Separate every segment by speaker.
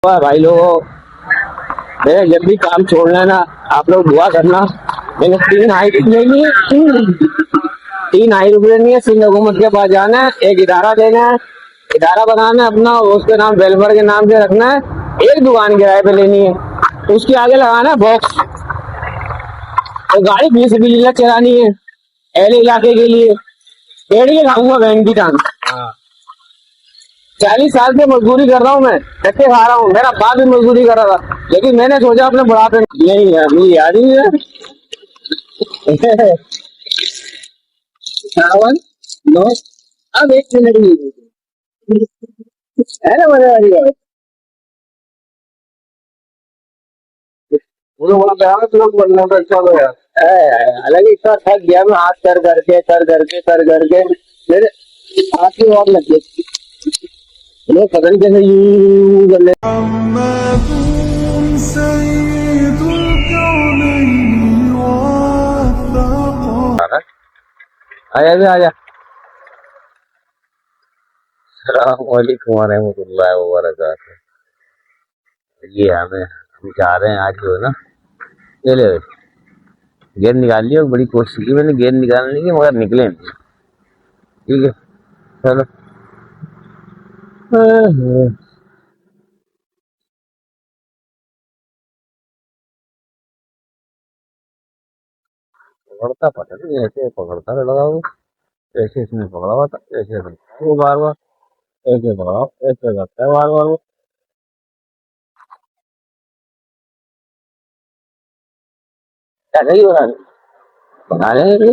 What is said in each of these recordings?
Speaker 1: वाह भाई लोगों, मैंने जब भी काम छोड़ना है ना, आप लोग दुआ करना। मैंने 3 हाइट लेनी है, 3 हाइट लेनी है। सिंध हुकूमत के पास जाना है, एक इदारा देना है, इदारा बनाना है अपना, उसके नाम वेलफेयर के नाम से रखना है। एक दुकान किराए पे लेनी है, उसके आगे लगाना है बॉक्स, और गाड़ी 20 20 लाख चलानी है अहले इलाके के लिए। पेड़ ही खाऊंगा बहन की टांग। 40 साल से मजदूरी कर रहा हूँ मैं, धक्के खा रहा हूँ। मेरा बाप भी मजदूरी कर रहा था, लेकिन मैंने सोचा अपने बुढ़ापे में नहीं है, मुझे याद ही है। सावन नो, अब 1 मिनट है ना मजा वाली बात। वो वहां पे आया तो बनना तो चलो यार। हालांकि इतना थक गया मैं, हाथ कर करके मेरे हाथ की और लग गई। लोग पता नहीं कैसे यूं कर ले। आजा आजा आजा। अस्सलामुअलैकुम वरहमतुल्लाहि वबरकातुहू। ये हम चाह रहे हैं आज जो है ना, ये ले गेंद निकाल लिया। बड़ी कोशिश की मैंने गेंद निकालने की, मगर निकले नहीं। ठीक है, चलो। पकड़ता पता नहीं, ऐसे पकड़ता तो लगा वो, ऐसे इसने पकड़ा हुआ था, ऐसे करता है वो बार बार, ऐसे पकड़ा, ऐसे करता है बार बार वो। क्या सही बना लेंगे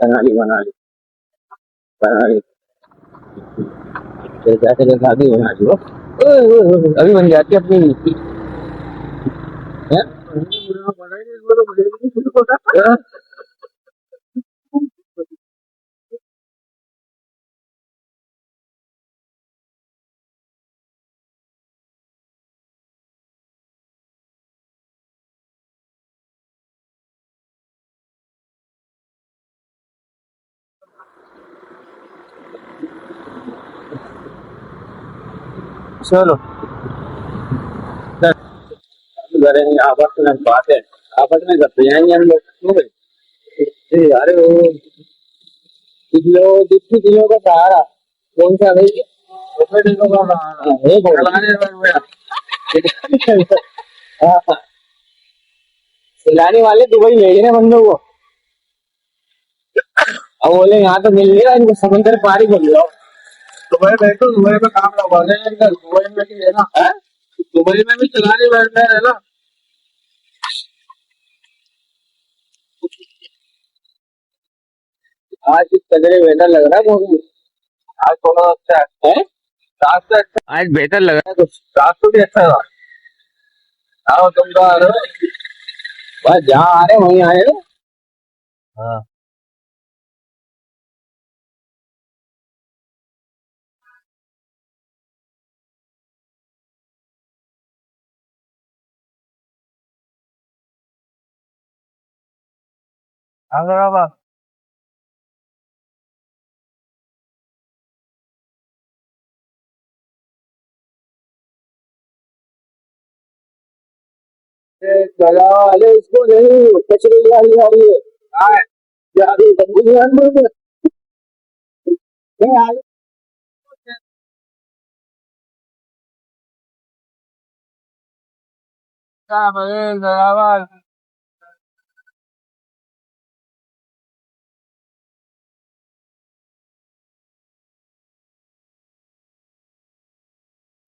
Speaker 1: बना ली बना ली बना ली। क्या तेरे शादी बना ली वो। अभी बन जाती है अपनी। हैं? हैं? चलो करेंगे आपस में बातें, आपस में करते जाएंगे हम लोग। क्यों भाई? अरे वो किलो का सहारा कौन सा भाई? किलो का सहारा है हाँ, खिलाने वाले दुबई ले गए बंदों को। अब बोले यहाँ तो मिल गया, इनको समंदर पार ही कर लो। दुबई में तो दुबई में काम लगवा देंगे, दुबई में भी है ना। दुबई में भी चलाने बैठना है ना। आज इस तगड़े वेदर लग रहा है बहुत। आज थोड़ा अच्छा है, रात से अच्छा आज बेहतर लग रहा है कुछ। रात को भी अच्छा था। आओ तुम तो आ रहे हो, बस जहाँ आ रहे वहीं आए हो। हाँ, हैदराबाद। चला वाले इसको नहीं, कचरे वाली आ रही है। हाँ, जा रही है बुनियाद में। नहीं, आगे क्या बड़े हैदराबाद।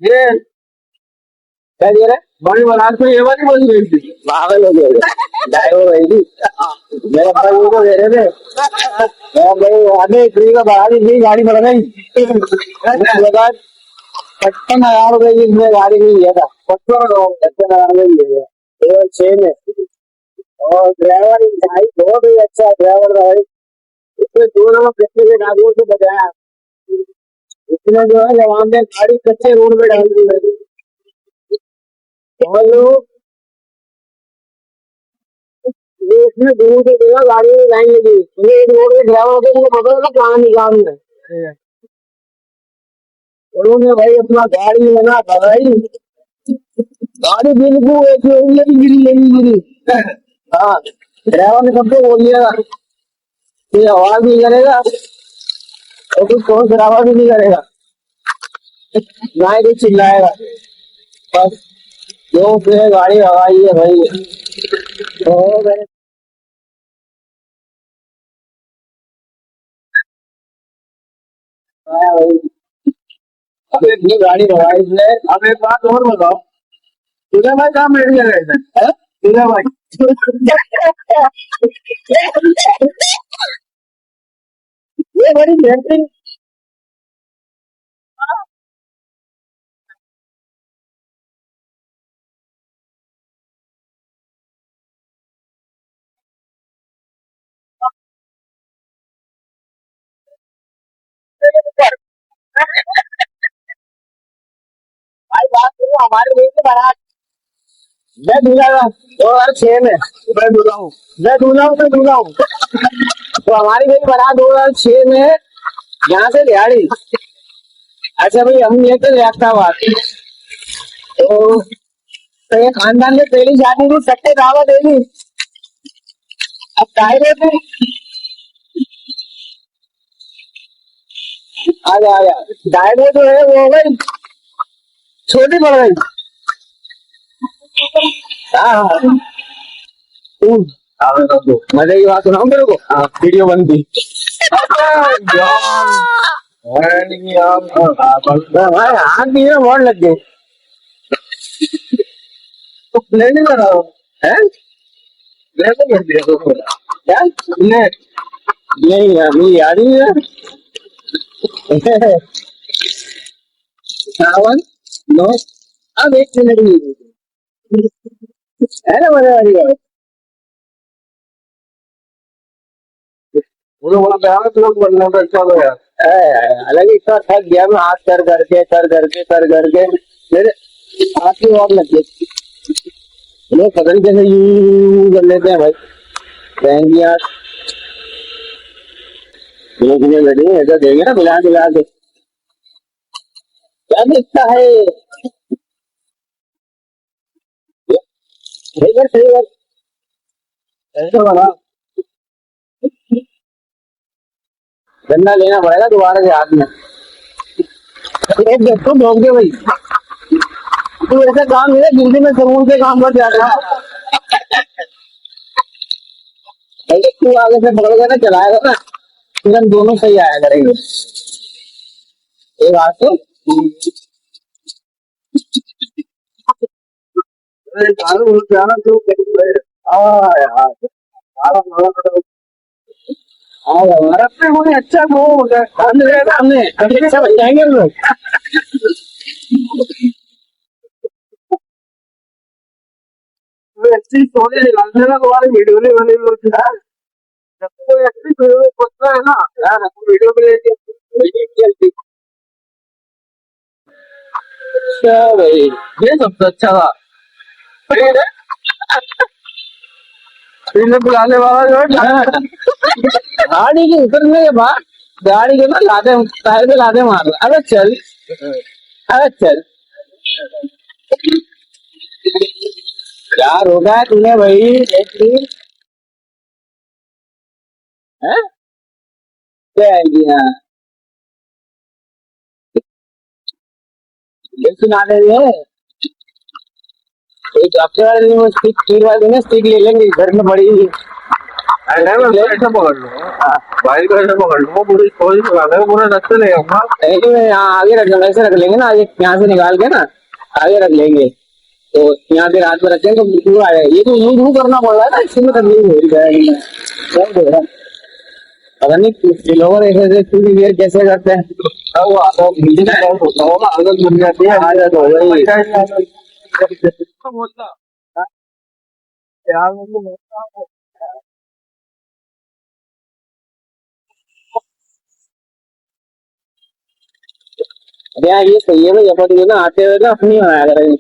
Speaker 1: ये क्या दे रहा है? बड़ी बारात में ये वाली बन गई थी, पागल हो गए ड्राइवर भाई थी। मेरे भाई को दे रहे थे, मैं भाई आगे फ्री का बढ़ा दी थी, गाड़ी बढ़ गई। लगा 55,000 रुपए की इसने गाड़ी भी लिया था। 55,000 रुपए लिया केवल 6 में। और ड्राइवर भाई बहुत ही अच्छा ड्राइवर था भाई। उसने 2 नंबर कितने के आदमियों से बचाया। उसने जो है जवान ने गाड़ी कच्चे रोड पे डाल दी मेरी। और लोग उसने दूर से देखा, गाड़ी में लाइन लगी। ये एक रोड के ड्राइवर थे, उनको पता था कहाँ निकालना है। उन्होंने भाई अपना गाड़ी है ना भगाई, गाड़ी बिल्कुल ऐसी हो गई कि गिरी यही गिरी। हाँ, ड्राइवर ने सबको बोल दिया कि आवाज नहीं करेगा और कुछ कौन ड्राइवर भी नहीं करेगा, ना ही कुछ चिल्लाएगा। बस जो फिर गाड़ी भगाई है भाई। तो मैंने कहा, भाई अब इतनी गाड़ी भगाई है। अब एक बात और बताओ, तुझे भाई कहाँ बैठ गया रहता है? तुझे भाई ये बड़ी बेहतरीन। भाई बात सुनो, हमारे देश में बारात, मैं दूल्हा था 2006 में। मैं दूल्हा हूँ, मैं दूल्हा हूँ। तो हमारी गई बारात 2006 में यहाँ से दिहाड़ी। अच्छा भाई, हम ये तो यात्राबाद। तो, तो ये खानदान में पहली शादी थी, सट्टे दावा दे दी। अब दायरे में आ गया दायरे जो है वो हो गई, छोटी पड़ गई। हाँ हाँ। हम्म, मजे की बात सुनाऊं तेरे को? हाँ, वीडियो बंद थी। भाई हाथ भी में मोड़ लग गए। तो प्लेन नहीं लगा है, प्लेन कर दिया तो क्या प्लेन? नहीं अभी याद ही है। सावन नो, अब एक मिनट है ना मजे वाली बात। वो वहां पे आया तुरंत बनना था, चलो यार। अलग ही इतना थक गया मैं, हाथ कर करके मेरे हाथ की और लग गई। लोग पता नहीं कैसे यूं कर लेते हैं भाई, बहन की यार। देखने बैठे ऐसा देंगे ना, मिला मिला के क्या दिखता है। सही बात ऐसा बना, गन्ना लेना पड़ेगा दोबारा से हाथ में। एक देखो भोग दे भाई, तू ऐसा काम नहीं है जिंदगी में सबूत से काम कर जाता है। भाई तू आगे से पकड़ के ना चलाएगा ना, फिर हम दोनों सही आया करेंगे। ये बात तो अरे चालू हो जाना तो हाँ यार, हमारा पे कोई अच्छा वो होगा सामने अभी अच्छा बन जाएंगे हम लोग। कोई अच्छी स्टोरी निकालने ना, तुम्हारी वीडियो नहीं बनी होती है। जब कोई अच्छी वीडियो खोजता है ना यार, हमको वीडियो भी लेके अच्छा भाई, ये सबसे अच्छा था। फिर फिर बुलाने वाला जो है ना, गाड़ी के उतरने के बाद गाड़ी के ना लाते टायर पे लाते मार रहा, अरे चल, अरे चल। क्या रोका है तूने भाई, एक दिन है क्या आइडिया, ये सुना दे रहे हैं। एक हफ्ते वाले दिन वो स्टिक स्टील वाले दिन स्टिक ले लेंगे घर में पड़ी हुई। अरे मैं ऐसे पकड़ लूँ, भाई को ऐसे पकड़ लूँ, पूरी स्टोरी सुना दे, पूरा रास्ते ले आऊंगा। यहाँ आगे रख लेंगे, ऐसे रख लेंगे ना, एक यहाँ से निकाल के ना आगे रख लेंगे। तो यहाँ पे रात में रखें तो बिल्कुल आ जाएगा। ये तो यूज नहीं करना पड़ रहा है ना, इसमें तकलीफ हो रही है। क्या हो रहा है पता नहीं, लोग ऐसे ऐसे चूड़ी वेयर कैसे करते हैं। वो आता होता होगा, आदत बन जाती है, आदत हो गई यार। अरे यार ये सही है भाई, अपन जो ना आते हुए ना अपनी बनाया करेंगे,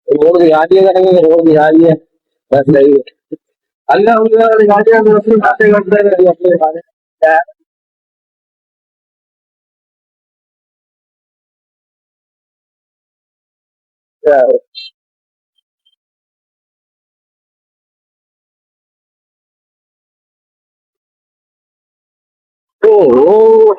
Speaker 1: रोड दिखा दिया करेंगे, रोड दिखा दिया बस सही है। अल्लाह दिखा दिया, अपनी बातें करते रहे अपने बारे में। ओहो,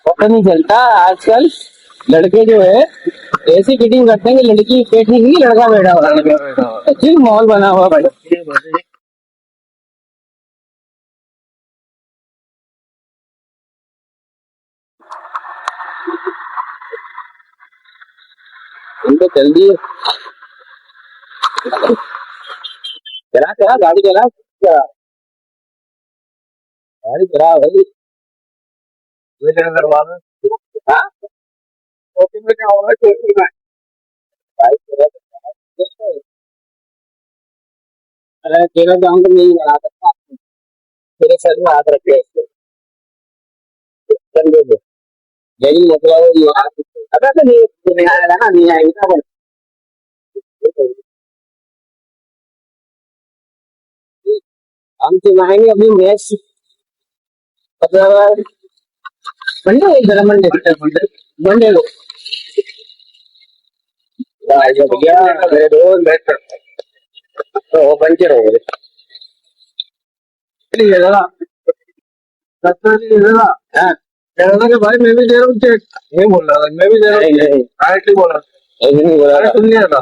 Speaker 1: पता नहीं चलता आजकल। लड़के जो है ऐसी फिटिंग करते हैं कि लड़की बैठी हुई लड़का बैठा हुआ है। अच्छी माहौल बना हुआ भाई। उनको चल दिए, चला चला गाड़ी चला चला, गाड़ी चला भाई। ये तेरा दरवाजा। हाँ, शॉपिंग में क्या होगा, शॉपिंग में भाई तेरा तो- अरे तेरा काम तो नहीं बना सकता, तेरे सर में हाथ रखे इसको, चल दे दे। यही मतलब है ये। अबे तो नहीं आएगा ना, नहीं आएगी ना बस। हम चलाएंगे अभी मैच, मतलब मंडे इधर मंडे मंडे मंडे को। भैया मेरे दोस्त बैठ तो वो पंचर हो गए। नहीं है दादा, सत्तर नहीं है दादा। हाँ, कह रहा था कि भाई मैं भी दे रहा हूँ चेक। नहीं बोल रहा था, मैं भी दे रहा हूँ। नहीं डायरेक्टली बोल रहा था, ऐसे नहीं बोला था। सुन लिया था,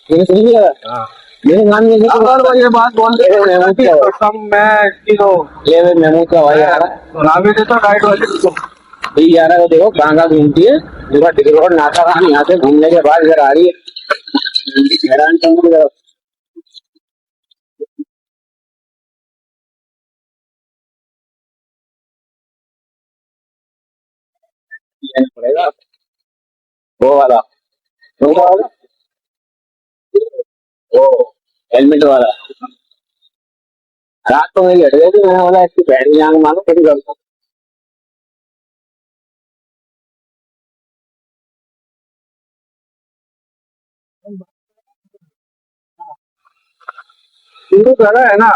Speaker 1: मैंने सुन लिया था। हाँ, मेरे कान में अगर वो ये बात बोल रहे थे तो कम मैं किलो ले ले मेमू का भाई यार ना भी देता डाइट वाले को। भाई यार वो देखो कहाँ कहाँ घूमती है, पूरा डिग्री रोड नाका कहाँ यहाँ से घूमने के बाद इधर आ रही है हैरान करने की तरफ। लेना पड़ेगा वो वाला वो हेलमेट वाला। रात को मेरी हट गई थी, मैंने बोला इसकी बैठ जाएंगे मानो कभी करता। शुरू करा है ना।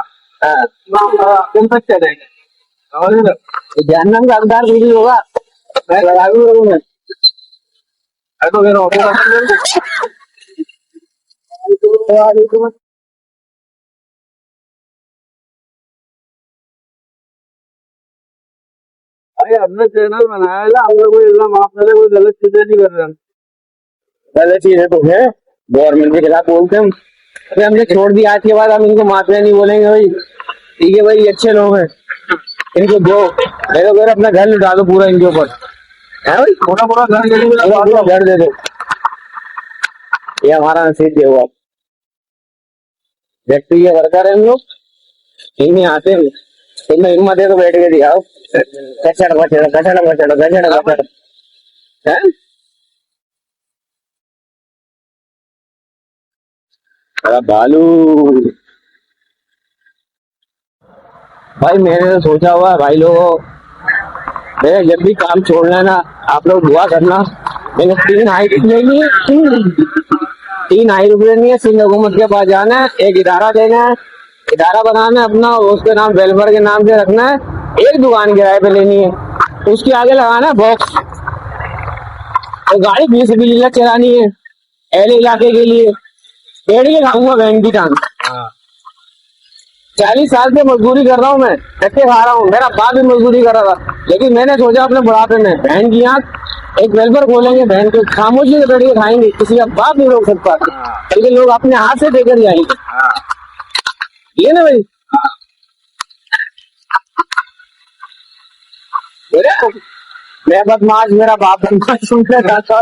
Speaker 1: हाँ, तुम तक चलेंगे और जानना का अवतार भी होगा। मैं लगा भी करूँ मैं तो मेरा ऑफिस अरे हमने चैनल बनाया है, हम लोग कोई इतना माफ करे, कोई गलत चीजें नहीं कर रहे हैं। गलत चीजें तो है, गवर्नमेंट के खिलाफ बोलते हैं हम। अरे हमने छोड़ दिया, आज के बाद हम इनको माफिया नहीं बोलेंगे भाई। ठीक है भाई, ये अच्छे लोग हैं, इनको दो मेरे को अपना घर लुटा दो पूरा इनके ऊपर है भाई। थोड़ा पूरा घर दे दो, पूरा घर दे दो, ये हमारा नसीब है हुआ। व्यक्ति के वर्कर है हम लोग, इनमें आते हैं इनमें हिम्मत है तो बैठ के दिखाओ। कचड़ बचड़ कचड़ बचड़ कचड़ बचड़ है। अरे बालू भाई, मैंने तो सोचा हुआ है भाई लोगों, मैंने जब भी काम छोड़ना है ना, आप लोग दुआ करना। मैंने 3 हाई लेनी है, 3 हाई लेनी है, सिंध हुकूमत के पास जाना है, एक इदारा देना है, इदारा बनाना है अपना, उसके नाम वेलफेयर के नाम से रखना है। एक दुकान किराए पे लेनी है, उसके आगे लगाना है बॉक्स, और गाड़ी बीस बिल्ला चलानी है एल इलाके के लिए। पेड़ के खाऊंगा बहन की टांग। 40 साल से मजदूरी कर रहा हूँ मैं, धक्के खा रहा हूँ, मेरा बाप भी मजदूरी कर रहा था, लेकिन मैंने सोचा अपने बुढ़ापे में बहन की आंख एक वेलफेयर खोलेंगे, बहन को खामोशी से बैठ के खाएंगे, किसी का बाप नहीं रोक सकता, बल्कि लोग अपने हाथ से देकर जाएंगे। ये ना भाई, मैं बदमाश, मेरा बाप बदमाश सुनकर जाता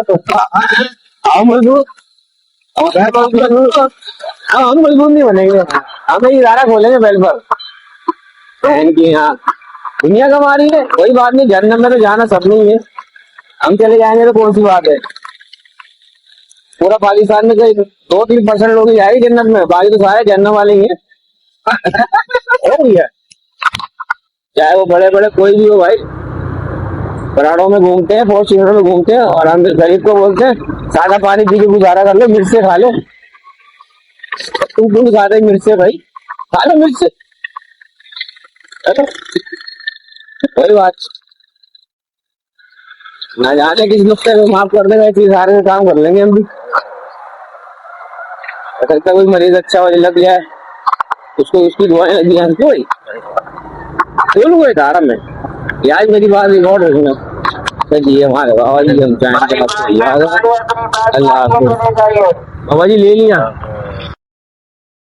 Speaker 1: हम मजदूर, हम मजबूत नहीं बनेंगे, हमें इदारा खोलेंगे वेलफेयर बहन की। यहाँ दुनिया कमा रही है, कोई बात नहीं, जन्नत में तो जाना सब नहीं है, हम चले जाएंगे तो कौन सी बात है। पूरा पाकिस्तान में कहीं 2-3% लोग ही जाएंगे जन्नत में, बाकी तो सारे जन्नत वाले ही है। चाहे वो बड़े बड़े कोई भी हो भाई, पराड़ों में घूमते हैं, फॉर्च्यूनर में घूमते हैं, और हम गरीब को बोलते हैं सादा पानी पी के गुजारा कर लो, मिर्च से खा लो। तुम क्यों खाते मिर्च से भाई, खा लो मिर्च से। कोई बात ना, जाने किस नुस्खे को माफ कर देगा, इतनी सारे काम कर लेंगे हम भी। हो सकता है कोई मरीज अच्छा हो लग जाए, उसको उसकी दुआएं लग जाए, कोई बोल हुए धारा में। आज मेरी बात रिकॉर्ड रखना जी, हमारे बाबा जी हम चाहेंगे। अल्लाह हाफिज़। बाबा जी ले लिया।